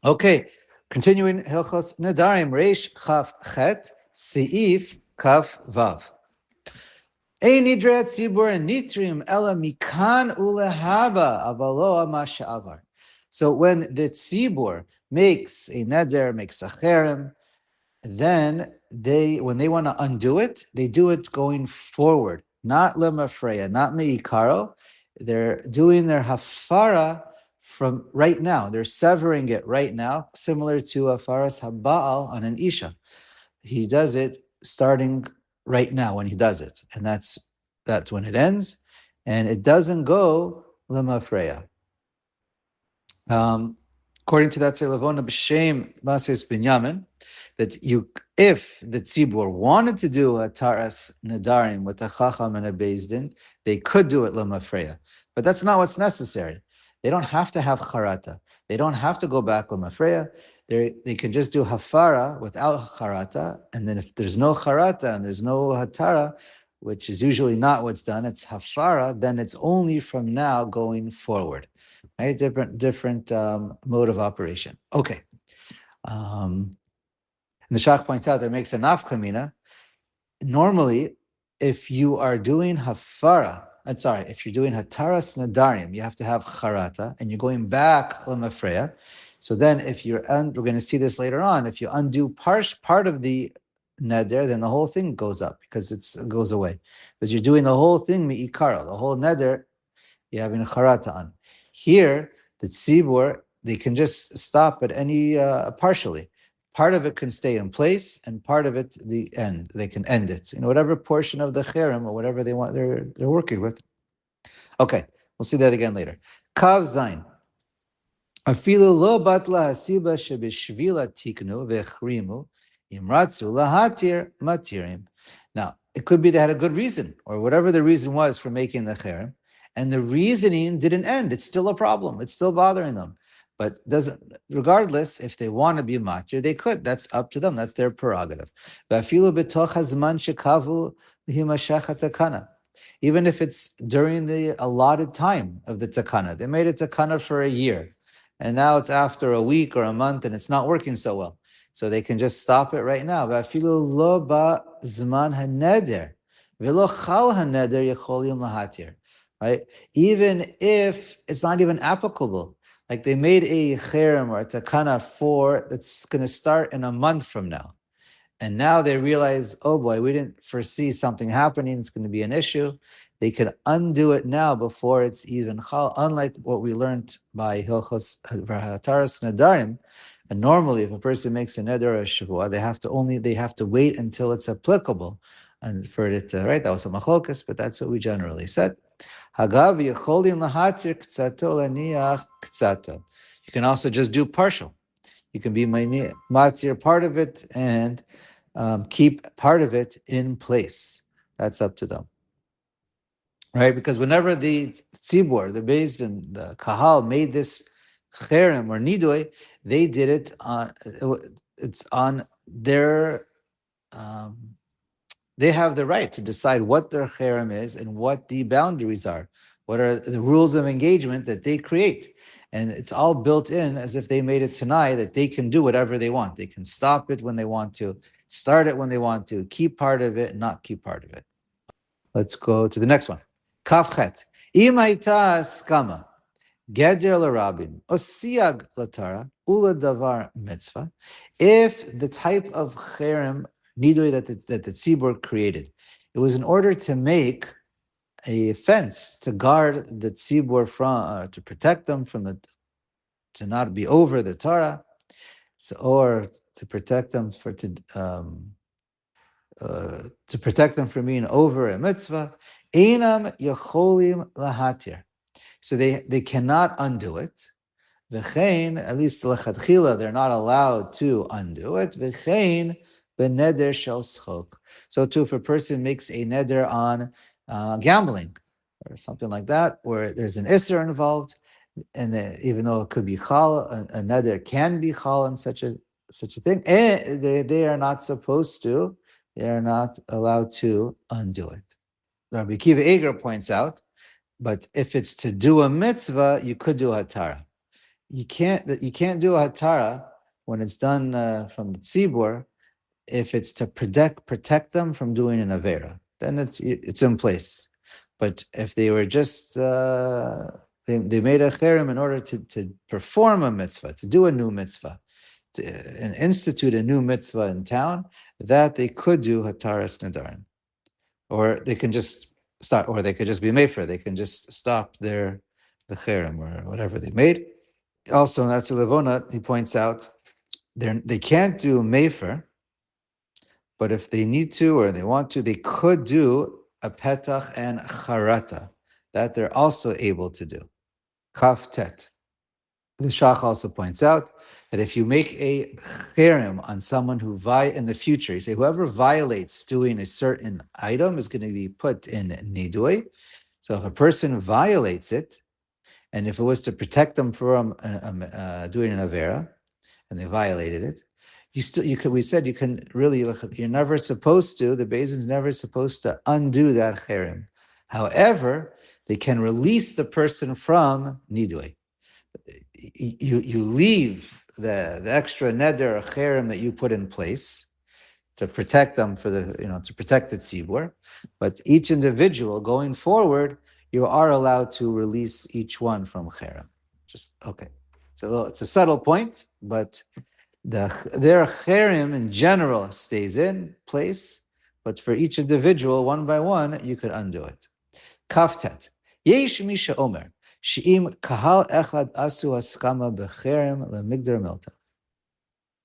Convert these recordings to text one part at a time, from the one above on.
Okay, continuing Hilchos Nedarim, Reish Chaf Chet, Seif Kaf Vav. Ein nidre tzibur nitrim ela mikan ulehaba avalo masha'avar. So when the tzibur makes a neder, makes a cherem, then when they want to undo it, they do it going forward, not lemafreya, not meikaro. They're doing their hafara from right now. They're severing it right now, similar to hafaras haba'al on an isha. He does it starting right now when he does it, and that's when it ends, and it doesn't go lemafreya. According to that Levona b'shem Mases Binyamin, that if the tzibur wanted to do a taras nedarim with a chacham and a beis din, they could do it lemafreya, but that's not what's necessary. They don't have to have charata. They don't have to go back lemafreya. They can just do hafara without charata, and then if there's no charata and there's no hatara, which is usually not what's done, it's hafara, then it's only from now going forward. Right? Different mode of operation. Okay. And the Shach points out that it makes a nafkamina. Normally, if you are doing hafara, if you're doing hataras nadarim, you have to have charata, and you're going back lemafreya. So then, we're going to see this later on. If you undo part of the neder, then the whole thing goes up because it goes away. Because you're doing the whole thing mi'ikara, the whole neder, you're having a charata on. Here, the tzibur, they can just stop at any partially. Part of it can stay in place, and part of it they can end it. Whatever portion of the cherem or whatever they want, they're working with. Okay, we'll see that again later. Kav zayin. Afilu lo batla hasiba shebishvila tiknu vechrimu imratzu lahatir matirim. Now, it could be they had a good reason, or whatever the reason was for making the cherem, and the reasoning didn't end. It's still a problem. It's still bothering them. But regardless, if they want to be matir, they could. That's up to them. That's their prerogative. Even if it's during the allotted time of the takana. They made a takana for a year, and now it's after a week or a month, and it's not working so well. So they can just stop it right now. Right? Even if it's not even applicable. Like they made a cherem or a takana that's going to start in a month from now. And now they realize, oh boy, we didn't foresee something happening. It's going to be an issue. They can undo it now before it's even chal, unlike what we learned by Hilchos Hataras Nedarim. And normally, if a person makes a neder or a shavua, they have to wait until it's applicable, and for it to, right? That was a machlokas, but that's what we generally said. Hagav yecholin lahatir k'tzato laniach k'tzato. You can also just do partial. You can be matir part of it and keep part of it in place. That's up to them, right? Because whenever the tzibur, the beis din, the kahal made this cherem or nidui, they did it on. It's on their. They have the right to decide what their cherem is and what the boundaries are. What are the rules of engagement that they create? And it's all built in as if they made it tonight, that they can do whatever they want. They can stop it when they want to, start it when they want to, keep part of it, not keep part of it. Let's go to the next one. Kafchet. Imaita skama. Geder l'rabin. Osiag latara. Ula davar mitzvah. If the type of cherem nidui that the tzibur created, it was in order to make a fence to guard the tzibur from, to protect them from to not be over the Torah, or to protect them to protect them from being over a mitzvah. Einam yacholim lahatir. So they cannot undo it. V'chein, at least lechatchila, they're not allowed to undo it. V'chein beneder shel schok. So too, if a person makes a neder on gambling or something like that, where there's an isser involved, and even though it could be chal, a neder can be chal in such a thing, and they are not supposed to, they are not allowed to undo it. Rabbi Akiva Eger points out, but if it's to do a mitzvah, you could do hatara. you can't do a hatara when it's done from the tzibur if it's to protect them from doing an avera. Then it's in place. But if they were just they made a cherem in order to perform a mitzvah, to do a new mitzvah, and institute a new mitzvah in town, that they could do hataras nedarim, or they can just stop, or they could just be mefer. They can just stop the cherem or whatever they made. Also, in Atzil Levona, he points out they can't do mefer, but if they need to or they want to, they could do a petach and charata. That they're also able to do. Kaf tet. The Shach also points out that if you make a cherem on someone who in the future, you say whoever violates doing a certain item is going to be put in nidui. So if a person violates it, and if it was to protect them from doing an avera, and they violated it, we said you can really you're never supposed to. The Beis never supposed to undo that cherem. However, they can release the person from nidui. You leave the extra neder or cherem that you put in place to protect them to protect the tzibur, but each individual going forward, you are allowed to release each one from cherem. Just okay. So it's a subtle point, but their cherem in general stays in place, but for each individual, one by one, you could undo it. Kaftet. Yesh misha omer. She'im kahal echad asu haskama becherem lemigdar milta.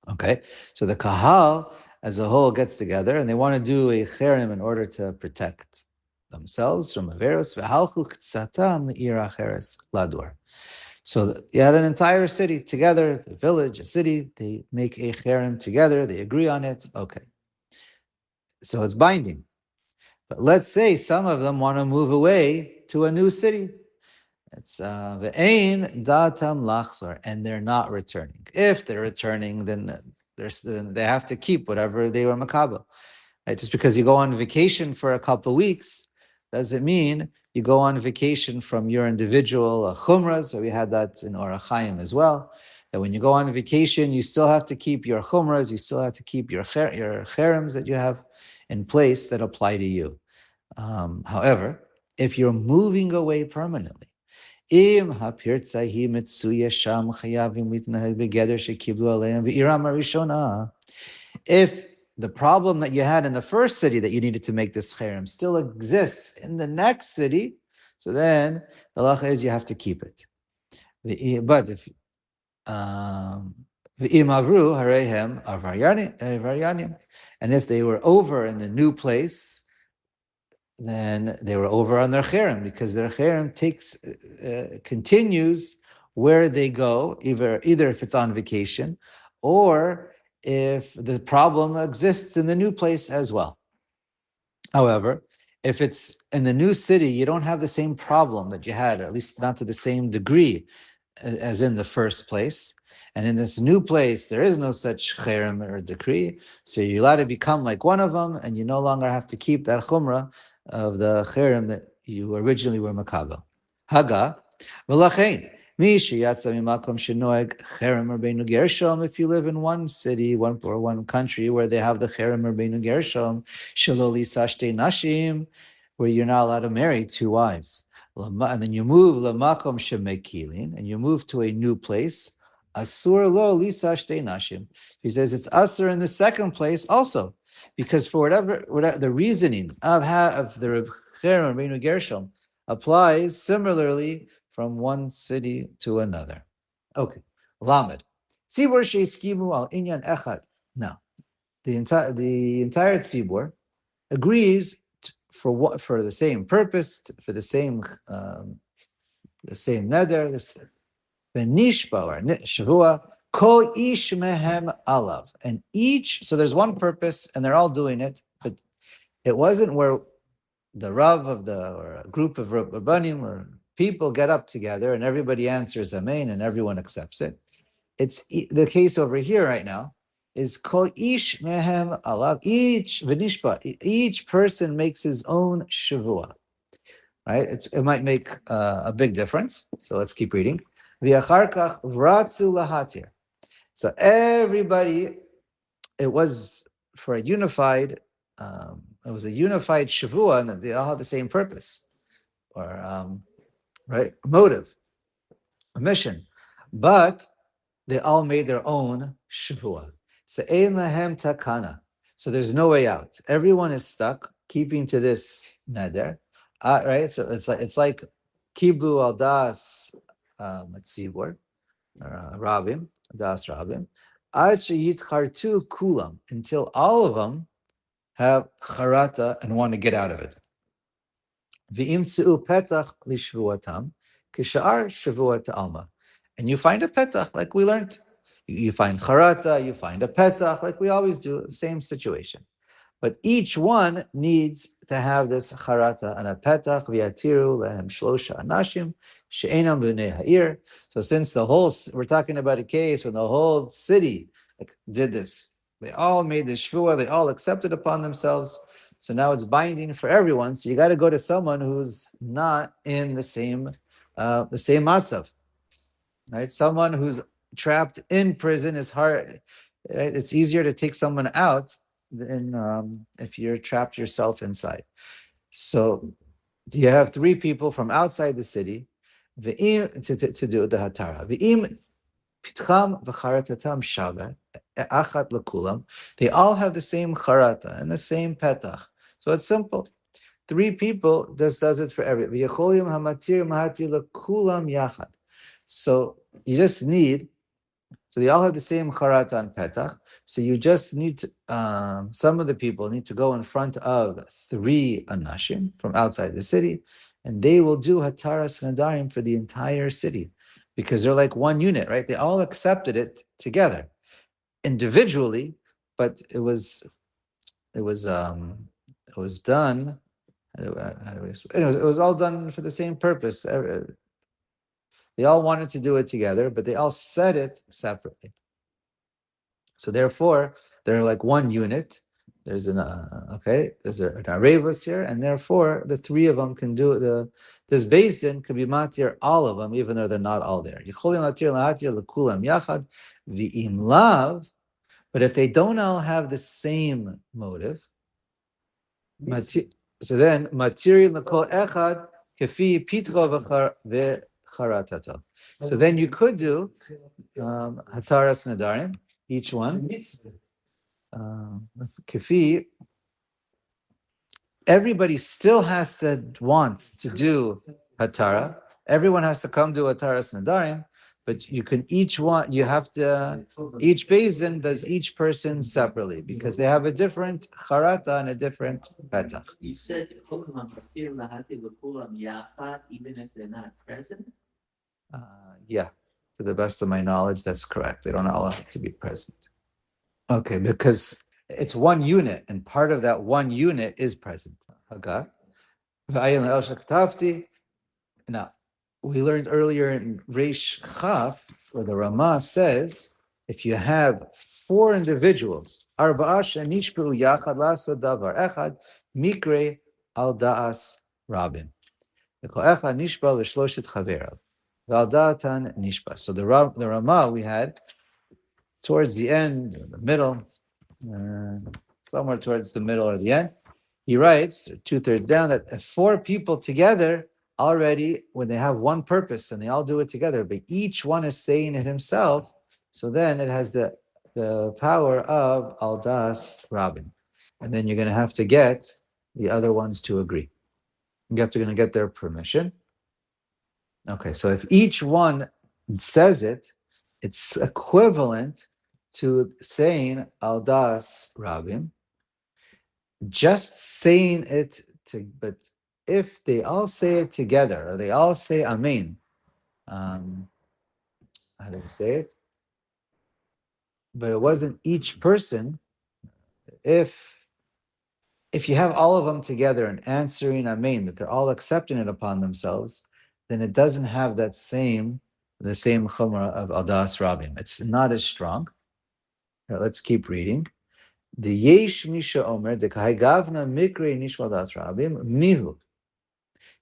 Okay, so the kahal as a whole gets together and they want to do a cherem in order to protect themselves from averos. V'halchu ktsatam le'ir acheres ladur. So you had an entire city together, a village, a city. They make a cherem together. They agree on it. Okay, so it's binding. But let's say some of them want to move away to a new city. It's ve'ein datam lachzor, and they're not returning. If they're returning, then they have to keep whatever they were makabel. Right? Just because you go on vacation for a couple of weeks doesn't mean you go on vacation from your individual chumras. So we had that in Orach Chaim as well. That when you go on vacation, you still have to keep your chumras. You still have to keep your cherems that you have in place that apply to you. However, if you're moving away permanently, if the problem that you had in the first city that you needed to make this cherem still exists in the next city, so then the halacha is you have to keep it. But if and if they were over in the new place, then they were over on their cherem, because their cherem continues where they go, either if it's on vacation or if the problem exists in the new place as well. However, if it's in the new city, you don't have the same problem that you had, or at least not to the same degree as in the first place. And in this new place, there is no such cherem or decree, so you're allowed to become like one of them, and you no longer have to keep that chumrah of the cherem that you originally were makabel. Haga, v'lachein, mi sheyatza mimakom shenoeg cherem Rabbeinu Gershom. If you live in one city, one country where they have the cherem Rabbeinu Gershom, shelo lisashte nashim, where you're not allowed to marry two wives, and then you move lamakom shemekilin, and you move to a new place. Asur lo lisashte nashim. He says it's asur in the second place also, because for whatever the reasoning of the cherem Rabbeinu Gershom applies similarly from one city to another. Okay, Lamed. Tzibur she'iskimu al inyan echad. Now, the entire tzibur agrees for the same purpose, for the same neder, v'nishba or shavua. Ko ish mehem alav, and each. So there's one purpose, and they're all doing it. But it wasn't where the rav or a group of rabbanim or people get up together and everybody answers amen and everyone accepts it. It's the case over here right now. Is kol ish mehem alav, each v'nishba, each person makes his own shavua. Right? It might make a big difference. So let's keep reading. V'achar kach ratzu lahatir. So everybody, it was for a unified, it was a unified shavua, and they all had the same purpose, or right, motive, a mission. But they all made their own shavua. So ein lahem takana. So there's no way out. Everyone is stuck keeping to this neder, right? So it's like kiblu al das tzibur, rabim, das rabim, ad sheyitchartu kulam, until all of them have charata and want to get out of it. V'imtzu petach lishvuatam kishar shavuat alma. And you find a petach, like we learned. You find charata, you find a petach, like we always do, same situation. But each one needs to have this charata and a petach, v'yatiru lehem shlosha anashim, she'enam b'nei ha'ir. So since we're talking about a case when the whole city did this, they all made the shvua, they all accepted upon themselves. So now it's binding for everyone. So you got to go to someone who's not in the same matzav, right? Someone who's trapped in prison is hard. Right? It's easier to take someone out than if you're trapped yourself inside. So you have three people from outside the city to do the hatara. V'im pitcham v'charatatam shava achat lekulam. They all have the same charata and the same petach. So it's simple. Three people just does it for everyone. V'yacholim hamatir mahatir lekulam yachad. So you just need. So they all have the same charata and petach. So you just need to, some of the people need to go in front of three anashim from outside the city, and they will do hataras nedarim for the entire city, because they're like one unit, right? They all accepted it together, individually, but it was done. It was all done for the same purpose. They all wanted to do it together, but they all said it separately. So therefore, they're like one unit. There's an arevus here, and therefore the three of them can do this Beis Din could be matir all of them, even though they're not all there. But if they don't all have the same motive, so then matir l'kol echad kefi pitro v'charatato. So then you could do hataras nedarim, each one. Kefi, everybody still has to want to do hatara. Everyone has to come do hataras nedarim, but you can each Beis Din does each person separately because they have a different charata and a different petach. You said even if they're not present? Yeah, to the best of my knowledge, that's correct. They don't all have to be present. Okay, because it's one unit, and part of that one unit is present. Okay. Now, we learned earlier in Reish Chaf, where the Ramah says, if you have four individuals, Arba'a shenishbeu yachad la'asod davar echad, mikre al da'as rabim. V'kol echad nishba l'shloshet chaverav. V'al da'atan nishba. So the Ramah we had towards the end, the middle, somewhere towards the middle or the end, he writes, 2/3 down, that if four people together already, when they have one purpose and they all do it together, but each one is saying it himself, so then it has the power of Aldas Rabin. And then you're going to have to get the other ones to agree. You're going to get their permission. Okay, so if each one says it, it's equivalent to saying Aldas Rabin. Just saying it, but if they all say it together, or they all say Amen, how do you say it? But it wasn't each person. If you have all of them together and answering Amen, that they're all accepting it upon themselves, then it doesn't have the same chumrah of Aldas Rabim. It's not as strong. Right, let's keep reading. The yesh misha omer the kahigavna mikre nishma das rabim mihu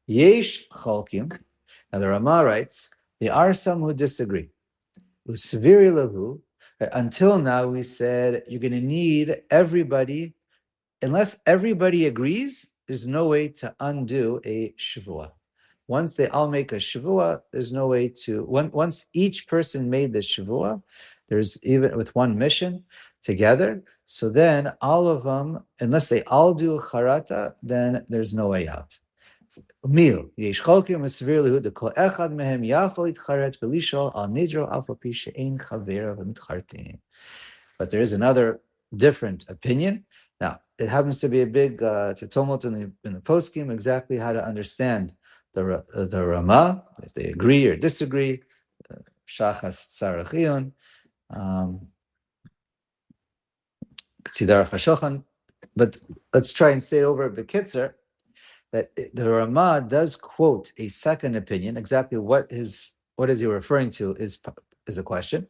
yesh cholkim. Now the Ramah writes There are some who disagree. Usviri lahu. Until now, we said you're going to need everybody. Unless everybody agrees, there's no way to undo a shavua. Once they all make a shavua, there's no way to. Once each person made the shavua, there's even with one mission together. So then all of them, unless they all do charata, then there's no way out. Mil yesh cholkim esvir lehu de kol echad mehem yachol itcharet velishol al nidro alfa pi she'ein chaver v'mitchartim. But there is another different opinion. Now, it happens to be a big it's a tumult in the poskim exactly how to understand the Rama, if they agree or disagree. Shachas tzarachion, tzidar chashochan. But let's try and say over Bekitzer that the Rama does quote a second opinion. Exactly what is he referring to is a question.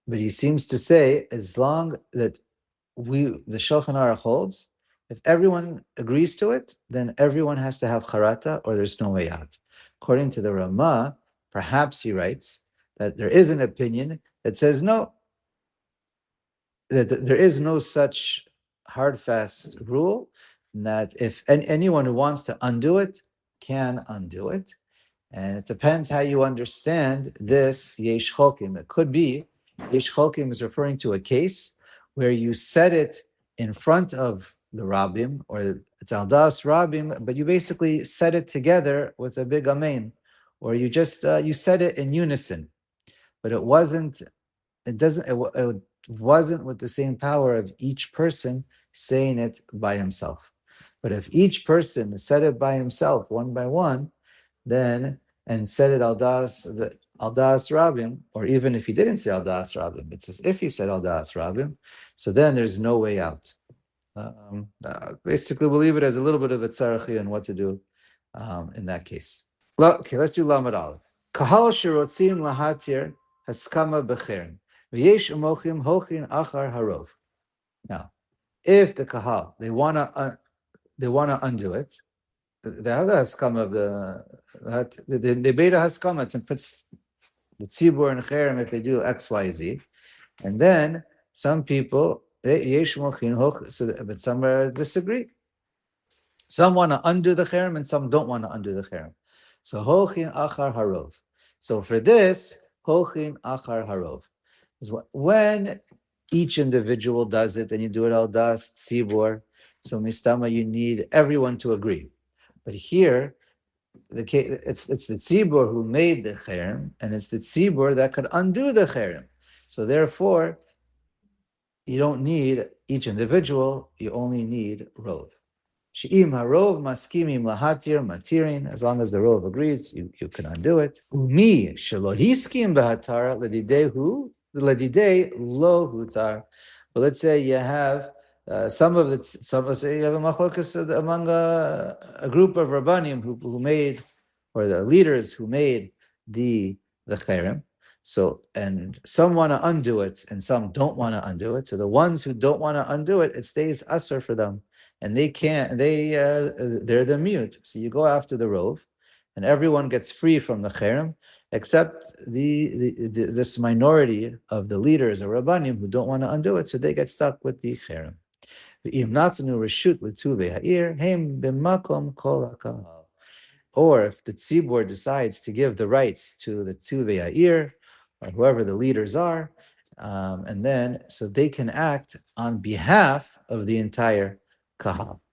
But he seems to say as long that the Shulchan Aruch holds, if everyone agrees to it, then everyone has to have charata or there's no way out. According to the Rama, perhaps he writes that there is an opinion that says no, that there is no such hard fast rule, and that if anyone who wants to undo it can undo it. And it depends how you understand this yesh chokim. It could be yesh chokim is referring to a case where you said it in front of the rabbim, or it's aldas rabbim, but you basically said it together with a big amen, or you just you said it in unison, but it wasn't. It wasn't with the same power of each person saying it by himself. But if each person said it by himself, one by one, then and said it al das rabim, or even if he didn't say al das rabim, it's as if he said al das rabim. So then there's no way out. Basically, we'll leave it as a little bit of a tzarachi on what to do in that case. Well, okay, let's do Lamed Aleph. Kahal shirotzim lahatir haskama becherim v'yesh umochim holchin achar harov. Now, if the kahal they wanna undo it, they have the haskama of they made a haskama to put the tzibur and cherem if they do X, Y, Z, and then some people yesh umochim holchin, but some disagree. Some want to undo the cherem and some don't want to undo the cherem. So holchin achar harov. So for this, holchin achar harov is when each individual does it, and you do it al das tzibur. So mistama, you need everyone to agree. But here, it's the tzibur who made the cherem, and it's the tzibur that could undo the cherem. So therefore, you don't need each individual; you only need rov. She'im harov maskimim lahatir matirin. As long as the rov agrees, you can undo it. Umi shelo hiskim behatara ledidei lo hutar. But let's say you have let's say you have a machlokas among a group of rabbanim who made, or the leaders who made the cherem. So, and some want to undo it, and some don't want to undo it. So the ones who don't want to undo it, it stays asur for them, and they can't. They're the mute. So you go after the rov, and everyone gets free from the cherem, except this minority of the leaders or rabbanim who don't want to undo it. So they get stuck with the cherem. Or if the tzibur decides to give the rights to the Tuvei Ha'ir, or whoever the leaders are, and then so they can act on behalf of the entire kahal.